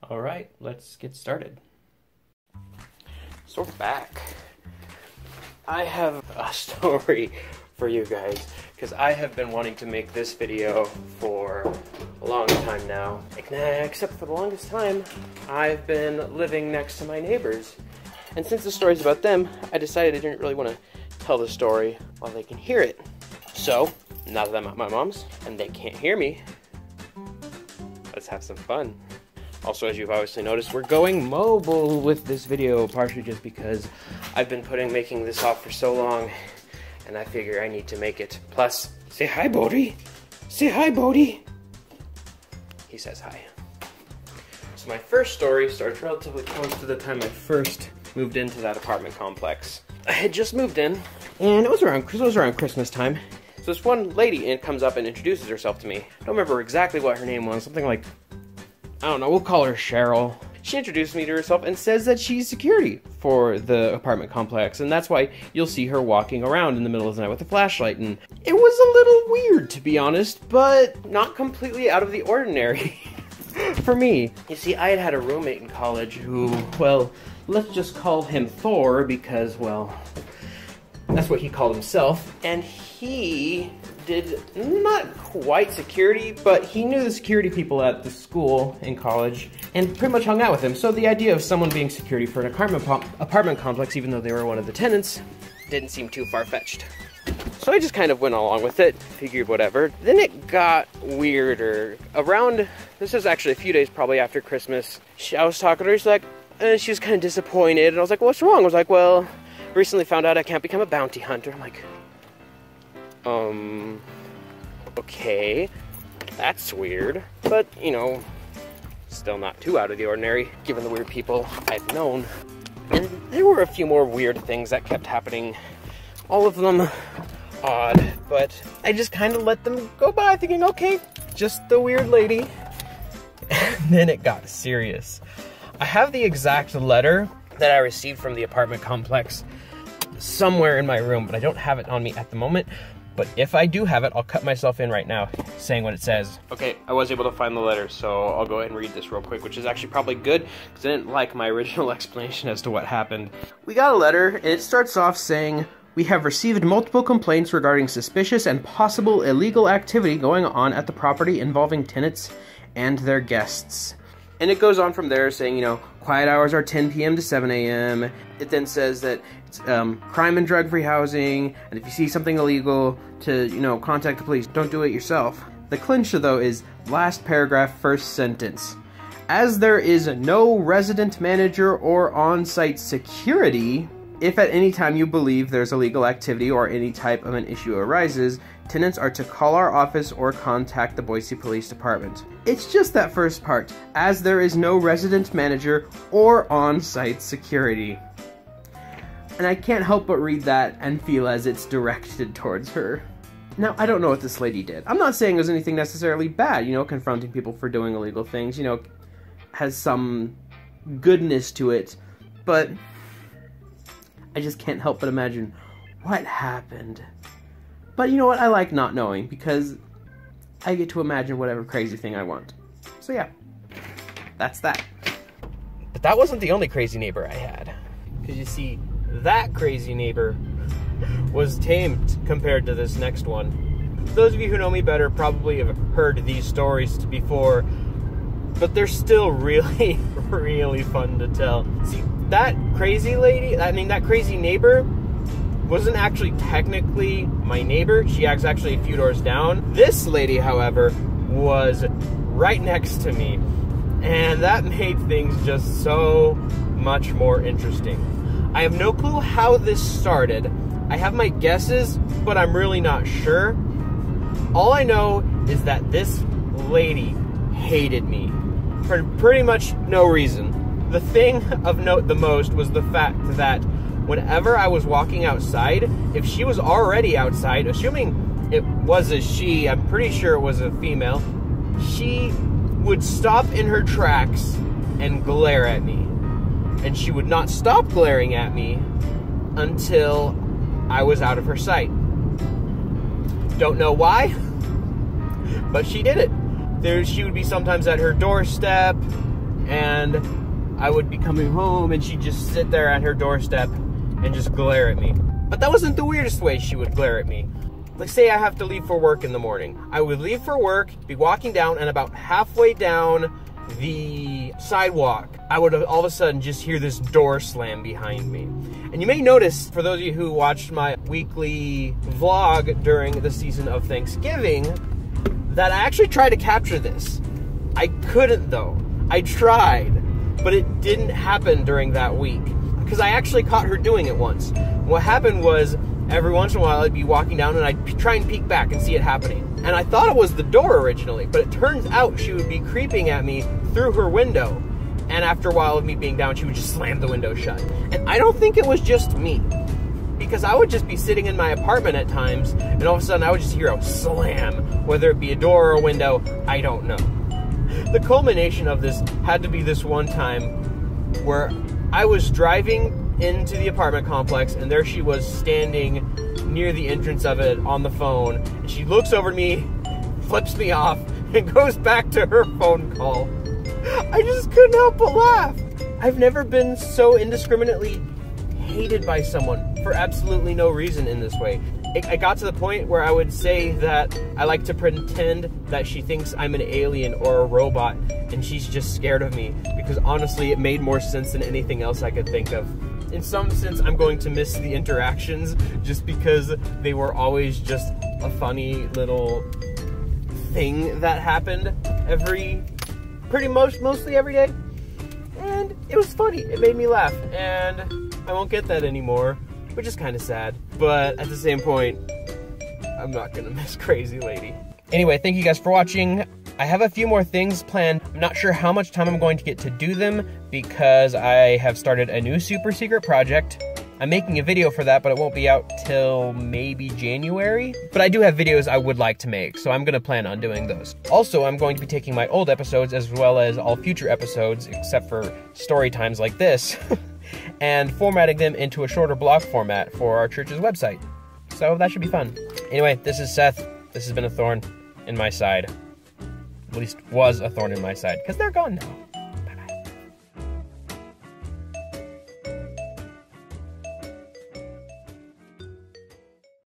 All right, let's get started. So we're back. I have a story for you guys because I have been wanting to make this video for a long time now. Except for the longest time, I've been living next to my neighbors. And since the story's about them, I decided I didn't really want to tell the story while they can hear it. So, now that I'm at my mom's and they can't hear me, let's have some fun. Also, as you've obviously noticed, we're going mobile with this video, partially just because I've been making this off for so long, and I figure I need to make it. Plus, say hi, Bodie. Say hi, Bodie. He says hi. So my first story starts relatively close to the time I first moved into that apartment complex. I had just moved in, and it was around Christmas time. So this one lady comes up and introduces herself to me. I don't remember exactly what her name was, something like, I don't know, we'll call her Cheryl. She introduced me to herself and says that she's security for the apartment complex, and that's why you'll see her walking around in the middle of the night with a flashlight. And it was a little weird, to be honest, but not completely out of the ordinary for me. You see, I had a roommate in college who, well, let's just call him Thor because, well, that's what he called himself. And he did not quite security, but he knew the security people at the school in college and pretty much hung out with him. So the idea of someone being security for an apartment complex, even though they were one of the tenants, didn't seem too far-fetched. So I just kind of went along with it, figured whatever. Then it got weirder. This was actually a few days probably after Christmas. I was talking to her, she's like, she was kind of disappointed, and I was like, what's wrong? I was like, well, recently found out I can't become a bounty hunter. I'm like, okay, that's weird, but, you know, still not too out of the ordinary, given the weird people I've known. And there were a few more weird things that kept happening, all of them odd, but I just kind of let them go by, thinking, okay, just the weird lady. And then it got serious. I have the exact letter that I received from the apartment complex somewhere in my room, but I don't have it on me at the moment. But if I do have it, I'll cut myself in right now saying what it says. Okay, I was able to find the letter, so I'll go ahead and read this real quick, which is actually probably good, because I didn't like my original explanation as to what happened. We got a letter, and it starts off saying, "We have received multiple complaints regarding suspicious and possible illegal activity going on at the property involving tenants and their guests." And it goes on from there saying, you know, quiet hours are 10 p.m. to 7 a.m. It then says that it's crime and drug-free housing, and if you see something illegal, to, you know, contact the police. Don't do it yourself. The clincher, though, is last paragraph, first sentence. As there is no resident manager or on-site security, if at any time you believe there's illegal activity or any type of an issue arises, tenants are to call our office or contact the Boise Police Department. It's just that first part, as there is no resident manager or on-site security. And I can't help but read that and feel as it's directed towards her. Now, I don't know what this lady did. I'm not saying there's anything necessarily bad, you know, confronting people for doing illegal things, you know, has some goodness to it, but I just can't help but imagine what happened. But you know what? I like not knowing, because I get to imagine whatever crazy thing I want. So yeah, that's that. But that wasn't the only crazy neighbor I had. Because you see, that crazy neighbor was tamed compared to this next one. Those of you who know me better probably have heard these stories before, but they're still really, really fun to tell. See, that crazy neighbor wasn't actually technically my neighbor. She was actually a few doors down. This lady, however, was right next to me, and that made things just so much more interesting. I have no clue how this started. I have my guesses, but I'm really not sure. All I know is that this lady hated me for pretty much no reason. The thing of note the most was the fact that whenever I was walking outside, if she was already outside, assuming it was a she, I'm pretty sure it was a female, she would stop in her tracks and glare at me. And she would not stop glaring at me until I was out of her sight. Don't know why, but she did it. She would be sometimes at her doorstep, and I would be coming home and she'd just sit there at her doorstep and just glare at me. But that wasn't the weirdest way she would glare at me. Like, say I have to leave for work in the morning. I would leave for work, be walking down, and about halfway down the sidewalk, I would all of a sudden just hear this door slam behind me. And you may notice, for those of you who watched my weekly vlog during the season of Thanksgiving, that I actually tried to capture this. I couldn't though. I tried, but it didn't happen during that week, because I actually caught her doing it once. What happened was, every once in a while I'd be walking down and I'd try and peek back and see it happening. And I thought it was the door originally, but it turns out she would be creeping at me through her window. And after a while of me being down, she would just slam the window shut. And I don't think it was just me, because I would just be sitting in my apartment at times, and all of a sudden I would just hear a slam, whether it be a door or a window, I don't know. The culmination of this had to be this one time where I was driving into the apartment complex, and there she was standing near the entrance of it on the phone, and she looks over to me, flips me off, and goes back to her phone call. I just couldn't help but laugh. I've never been so indiscriminately hated by someone for absolutely no reason in this way. I got to the point where I would say that I like to pretend that she thinks I'm an alien or a robot, and she's just scared of me, because honestly it made more sense than anything else I could think of. In some sense, I'm going to miss the interactions just because they were always just a funny little thing that happened mostly every day. And it was funny. It made me laugh. And I won't get that anymore, which is kind of sad. But at the same point, I'm not going to miss Crazy Lady. Anyway, thank you guys for watching. I have a few more things planned. I'm not sure how much time I'm going to get to do them because I have started a new super secret project. I'm making a video for that, but it won't be out till maybe January. But I do have videos I would like to make, so I'm gonna plan on doing those. Also, I'm going to be taking my old episodes as well as all future episodes, except for story times like this, and formatting them into a shorter blog format for our church's website. So that should be fun. Anyway, this is Seth. This has been a thorn in my side. At least was a thorn in my side, because they're gone now.